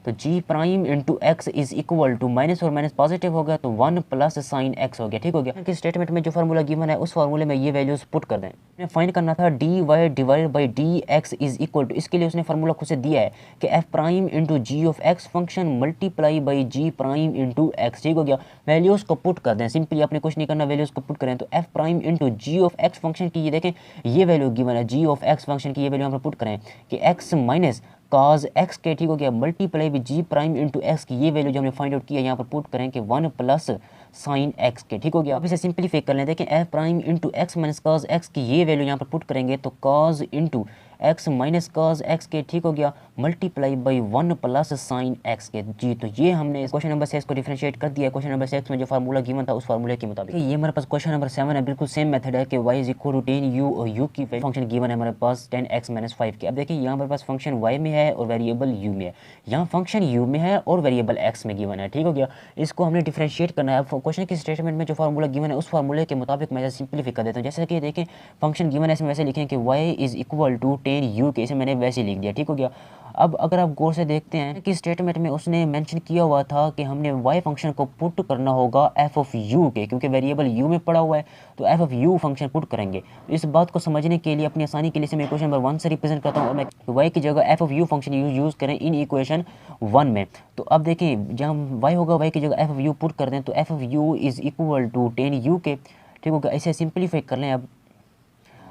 तो g prime into x is equal to minus और माइनस पॉजिटिव हो गया तो 1 प्लस साइन x हो गया, ठीक हो गया। कि स्टेटमेंट में जो फार्मूला गिवन है उस फार्मूले में ये वैल्यूज पुट कर दें। हमें फाइंड करना था dy divided by dx is equal to, इसके लिए उसने फार्मूला खुद से दिया है कि f prime into ji of x function multiply by g prime into x, ठीक हो गया। वैल्यूज को पुट कर दें, सिंपली आपने कुछ नहीं करना, वैल्यूज को पुट करें तो f prime into ji of x function की ये देखें ये वैल्यू गिवन है, g ऑफ x फंक्शन की ये वैल्यू हम पुट करें कि x माइनस cos x के, ठीक हो गया, multiply with g prime into x की ये वैल्यू जो हमने फाइंड आउट किया यहाँ पर पुट करें कि 1 प्लस साइन एक्स के, ठीक हो गया। अब इसे सिंप्लीफाई कर लें, देखें f prime into x minus cos x की ये वैल्यू यहाँ पर पुट करेंगे तो cause into x minus cos x के, ठीक हो गया, multiply by 1 plus sine x के। जी तो ये हमने क्वेश्चन नंबर 6 को डिफरेंशिएट कर दिया। क्वेश्चन नंबर 6 में जो फार्मूला गिवन था उस फार्मूले के मुताबिक ये हमारे पास क्वेश्चन नंबर 7 है। बिल्कुल सेम मेथड है कि y is equal to 10u और u की फंक्शन गिवन है हमारे पास 10x माइनस 5 के। अब देखिए यहाँ हमारे पास फंक्शन y में है और वेरिएबल u में है, यहाँ फंक्शन u में है और वेरिएबल x में गिवन है, ठीक हो गया। इसको हमने डिफरेंशिएट करना है। अब क्वेश्चन की स्टेटमेंट में जो फार्मूला गिवन है उस फार्मूले के मुताबिक मैं सिंप्लीफाई कर देता हूँ। जैसे कि देखें फंक्शन गिवन है, इसमें वैसे लिखें कि y is equal to 10u के, इसे मैंने वैसे लिख दिया, ठीक हो गया। अब अगर आप गौर से देखते हैं कि स्टेटमेंट में उसने मेंशन किया हुआ था कि हमने y फंक्शन को पुट करना होगा f ऑफ u के, क्योंकि वेरिएबल u में पड़ा हुआ है तो f of u function put करेंगे। इस बात को समझने के लिए अपनी आसानी के लिए मैं इक्वेशन नंबर 1 से रिप्रेजेंट करता हूँ और मैं y की जगह f of u function use करें इन इक्वेशन 1 में। तो अब देखिए जहाँ y होगा y की जगह f ऑफ u पुट कर दें तो f of u is equal to 10u के, ठीक होगा। इसे सिंप्लीफाई कर लें।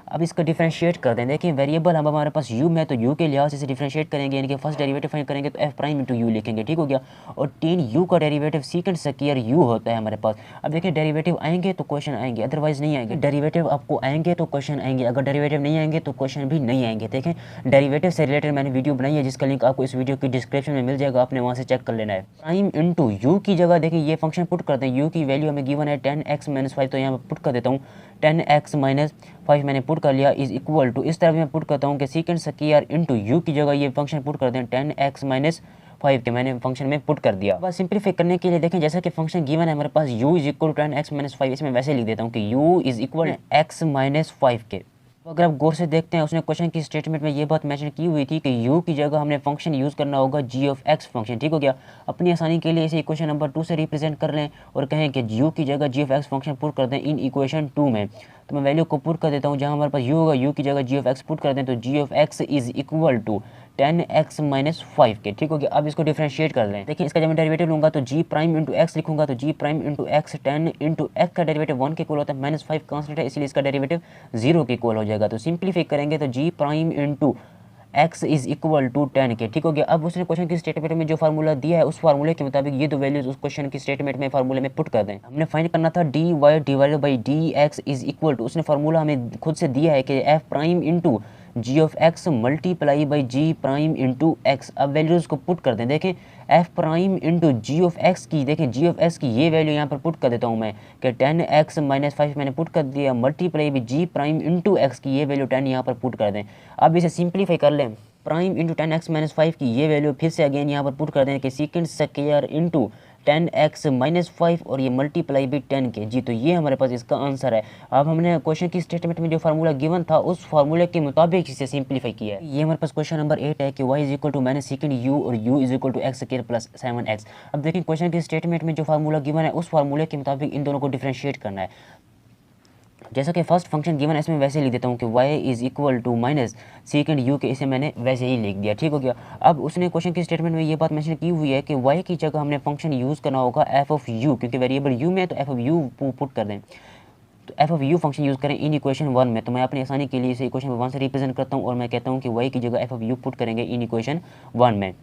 अब इसका डिफरेंशिएट कर दें। देखिए वेरिएबल हम हमारे पास u में तो u के लिहाज से डिफरेंशिएट करेंगे, यानी कि फर्स्ट डेरिवेटिव फाइंड करेंगे तो f प्राइम इंटू u लिखेंगे, ठीक हो गया। और 10u का डेरिवेटिव सीकेंड स्क्वायर u होता है हमारे पास। अब देखिए डेरिवेटिव आएंगे तो क्वेश्चन आएंगे, अदरवाइज नहीं आएंगे। डेरिवेटिव आपको आएंगे तो क्वेश्चन आएंगे, अगर डेरिवेटिव नहीं आएंगे तो क्वेश्चन भी नहीं आएंगे। देखें डेरिवेटिव से रिलेटेड मैंने वीडियो बनाई है जिसका लिंक आपको इस वीडियो की डिस्क्रिप्शन में मिल जाएगा, आपने वहाँ से चेक कर लेना है। प्राइम इंटू u की जगह देखिए ये फंक्शन पुट करते हैं, u की वैल्यू हमें गिवन है 10x माइनस 5, तो यहाँ पुट कर देता हूँ 10x माइनस 5 मैंने पुट कर लिया इज इक्वल टू, इस तरह मैं पुट करता हूँ कि सीकेंड स्क्वायर इंटू यू की जगह ये फंक्शन पुट कर दें 10x माइनस 5 के, मैंने फंक्शन में पुट कर दिया। बस सिंप्लीफाई करने के लिए देखें जैसा कि फंक्शन गिवन है हमारे पास u is equal to 10x minus 5, इसमें वैसे लिख देता हूँ कि u is equal x minus 5 के। अगर आप गौर से देखते हैं उसने क्वेश्चन की स्टेटमेंट में ये बात मेंशन की हुई थी कि u की जगह हमने फंक्शन यूज़ करना होगा g ऑफ x फंक्शन, ठीक हो गया। अपनी आसानी के लिए इसे इक्वेशन नंबर 2 से रिप्रेजेंट कर लें और कहें कि u की जगह g of x function put कर दें इन इक्वेशन 2 में। तो मैं वैल्यू को पुट कर देता हूँ, जहाँ हमारे पास u होगा u की जगह g ऑफ x पुट कर दें तो g of x is equal to 10x minus 5 के, ठीक हो गया। अब इसको डिफरेंशिएट कर लें। देखिए इसका जब मैं डेरिवेटिव लूँगा तो g प्राइम इंटू एक्स लिखूंगा तो g prime into x 10 into x का डेरिवेटिव 1 के इक्वल होता है, माइनस 5 कांस्टेंट है इसलिए इसका डेरिवेटिव 0 के इक्वल हो जाएगा। तो सिंप्लीफाई करेंगे तो g prime into x is equal to 10 के, ठीक हो गया। अब उसने क्वेश्चन की स्टेटमेंट में जो फार्मूला दिया है उस फार्मूले के मुताबिक ये दो वैल्यूज उस क्वेश्चन की स्टेटमेंट में फार्मूले में पुट कर दें। हमने फाइंड करना था dy divided by dx is equal to, उसने फार्मूला हमें खुद से दिया है कि f prime into g of x multiply by g prime into x। अब वैल्यूज़ को पुट कर दें। देखें f prime into g of x की, देखें g ऑफ x की ये वैल्यू यहाँ पर पुट कर देता हूँ मैं कि 10x माइनस 5 मैंने पुट कर दिया, multiply by g prime into x की ये वैल्यू 10 यहाँ पर पुट कर दें। अब इसे सिंप्लीफाई कर लें, प्राइम इंटू 10x माइनस 5 की ये वैल्यू फिर से अगेन यहाँ पर पुट कर दें कि secant square into 10x minus 5 और ये मल्टीप्लाई बाई 10 के। जी तो ये हमारे पास इसका आंसर है। अब हमने क्वेश्चन की स्टेटमेंट में जो फार्मूला गिवन था उस फार्मूले के मुताबिक इसे सिंप्लीफाई किया है। ये हमारे पास क्वेश्चन नंबर 8 है कि y is equal to minus secant u और u is equal to x square plus 7x। अब देखिए क्वेश्चन की स्टेटमेंट में जो फार्मूला गिवन है उस फार्मूले के मुताबिक इन दोनों को डिफरेंशिएट करना है। जैसा कि फर्स्ट फंक्शन गिवन है इसमें वैसे लिख देता हूँ कि y is equal to minus secant u के, इसे मैंने वैसे ही लिख दिया, ठीक हो गया। अब उसने क्वेश्चन की स्टेटमेंट में ये बात मेंशन की हुई है कि y की जगह हमने फंक्शन यूज़ करना होगा f ऑफ u, क्योंकि वेरिएबल u में तो f ऑफ u पुट कर दें तो f of u function use करें इन इक्वेशन 1 में। तो मैं अपनी आसानी के लिए इसे इक्वेशन 1 से रिप्रेजेंट करता हूँ और मैं कहता हूँ कि y की जगह f ऑफ u पुट करेंगे इन इक्वेशन 1 में।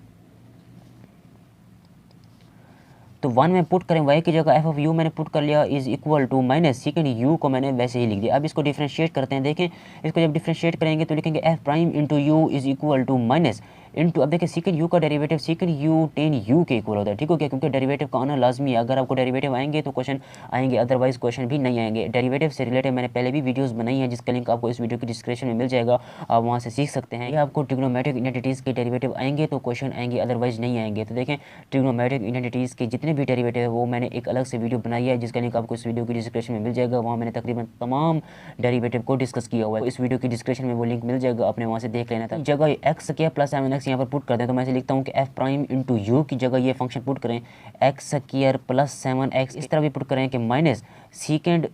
तो 1 में पुट करें y की जगह f ऑफ u मैंने पुट कर लिया is equal to minus secant u को मैंने वैसे ही लिख दिया। अब इसको डिफरेंशिएट करते हैं। देखें इसको जब डिफरेंशिएट करेंगे तो लिखेंगे f prime into u is equal to minus into, अब देखिए सीकेंड u का डेरिवेटिव सीकेंड u 10u के इक्वल होता है, ठीक हो गया, क्योंकि डेरिवेटिव का आना लाजमी है। अगर आपको डेरिवेटिव आएंगे तो क्वेश्चन आएंगे, अदरवाइज क्वेश्चन भी नहीं आएंगे। डेरिवेटिव से रिलेटेड मैंने पहले भी वीडियोस बनाई है जिसका लिंक आपको इस वीडियो की डिस्क्रिप्शन में मिल जाएगा, आप वहाँ से सीख सकते हैं। ये आपको ट्रिग्नोमेट्रिक आइडेंटिटीज़ के डेरिवेटिव आएंगे तो क्वेश्चन आएंगे, अदरवाइज नहीं आएंगे। तो देखें ट्रिग्नोमेट्रिक आइडेंटिटीज़ के जितने भी डेरिवेटिव है वो मैंने एक अलग से वीडियो बनाई है जिसका लिंक आपको इस वीडियो की डिस्क्रिप्शन में मिल जाएगा, वहाँ मैंने तकरीबन तमाम डेरिवेटिव को डिस्कस किया हुआ है। इस वीडियो की डिस्क्रिप्शन में वो लिंक मिल जाएगा, आपने वहाँ से देख लेना था। जगह एक्स स्क्वायर प्लस 7x यहाँ पर पुट करते हैं तो मैं ऐसे लिखता हूँ कि f प्राइम इंटू यू की जगह ये फंक्शन पुट करें एक्स स्क्वायर प्लस 7x, इस तरह भी पुट करें कि माइनस सीकेंड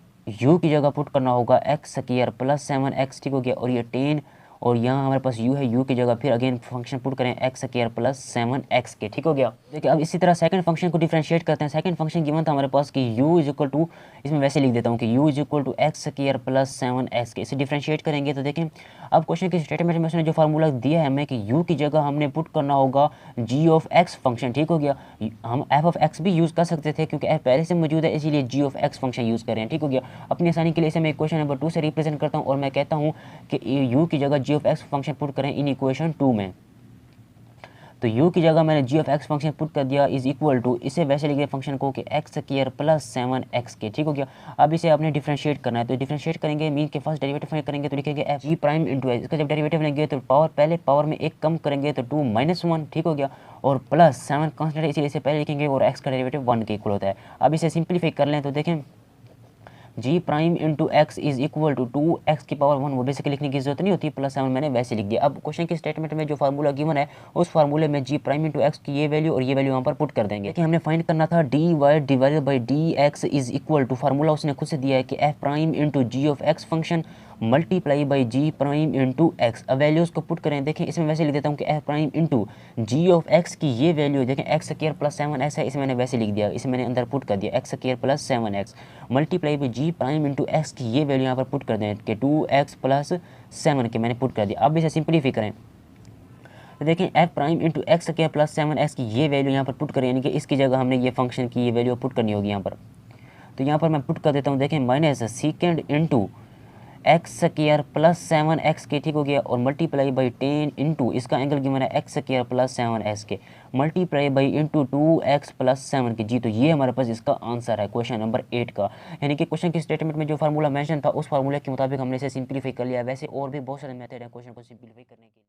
u की जगह पुट करना होगा एक्स स्क्वायर प्लस 7x, ठीक हो गया। और ये 10 और यहाँ हमारे पास u है, u की जगह फिर अगेन फंक्शन पुट करें एक्स स्क्वायर प्लस 7x के, ठीक हो गया। देखिए अब इसी तरह सेकंड फंक्शन को डिफरेंशिएट करते हैं। सेकंड फंक्शन गिवन था हमारे पास कि u इज इक्वल टू, इसमें वैसे लिख देता हूँ कि u is equal to x square plus 7x के, इसे डिफरेंशिएट करेंगे तो देखें अब क्वेश्चन के स्टेटमेंट में उसने जो फार्मूला दिया है हमें कि u की जगह हमने पुट करना होगा g ऑफ x फंक्शन, ठीक हो गया। हम f ऑफ x भी यूज़ कर सकते थे क्योंकि f पहले से मौजूद है, इसीलिए g of x function use कर रहे हैं, ठीक हो गया। अपनी आसानी के लिए इसे मैं क्वेश्चन नंबर 2 से रिप्रेजेंट करता हूँ और मैं कहता हूँ कि u की जगह g of x function put करें इन इक्वेशन 2 में। तो u की जगह मैंने g of x function put कर दिया इज इक्वल टू, इसे वैसे लिखे फंक्शन को कि एक्स स्क्वायर प्लस 7x के, ठीक हो गया। अब इसे आपने डिफरेंशिएट करना है, तो डिफरेंशिएट करेंगे मीन के फर्स्ट डेरिवेटिव करेंगे तो लिखेंगे F G prime into H, इसका जब डेरिवेटिव लेंगे तो पावर पहले पावर में एक कम करेंगे तो 2 माइनस 1, ठीक हो गया। और प्लस 7 कॉन्स्टेंट है इसीलिए इसे पहले लिखेंगे और x का डेरिवेटिव 1 के इक्वल होता है। अब इसे सिंप्लीफाई कर लें तो देखें G prime into x is equal to 2x की पावर 1, वो बेसिकली लिखने की जरूरत नहीं होती, प्लस 7 मैंने वैसे लिख दिया। अब क्वेश्चन के स्टेटमेंट में जो फार्मूला गिवन है उस फार्मूले में जी प्राइम इंटू एक्स की ये वैल्यू और ये वैल्यू यहाँ पर पुट कर देंगे कि हमने फाइंड करना था dy divided by d x is equal to, formula उसने खुद से दिया है कि f prime into ji of x function multiply by ji prime into x. अब वैल्यूज़ को पुट करें, देखें इसमें वैसे लिख देता हूँ कि f prime into ji of x की ये वैल्यू देखें एक्स स्क्वायर प्लस 7x है, इसे मैंने वैसे लिख दिया, इसे मैंने अंदर पुट कर दिया x square plus 7x multiply by ji prime into x की ये वैल्यू यहाँ पर पुट कर दें कि 2x प्लस 7 के मैंने पुट कर दिया। अब इसे सिंप्लीफाई करें तो देखें f prime into x square plus 7x की ये वैल्यू यहाँ पर पुट करें, यानी कि इसकी जगह हमने ये फंक्शन की ये वैल्यू पुट करनी होगी यहाँ पर। तो यहाँ पर मैं पुट कर देता हूँ, देखें minus second into x square plus 7x के, ठीक हो गया। और मल्टीप्लाई बाई 10 इंटू इसका एंगल गिवन है एक्स स्क्वायर प्लस 7x के multiply by into 2x plus 7 के जी। तो ये हमारे पास इसका आंसर है क्वेश्चन नंबर 8 का। यानी कि क्वेश्चन के स्टेटमेंट में जो फार्मूला मेंशन था उस फार्मूले के मुताबिक हमने इसे सिंप्लीफाई कर लिया। वैसे और भी बहुत सारे मेथड हैं क्वेश्चन को सिंप्लीफाई करने के।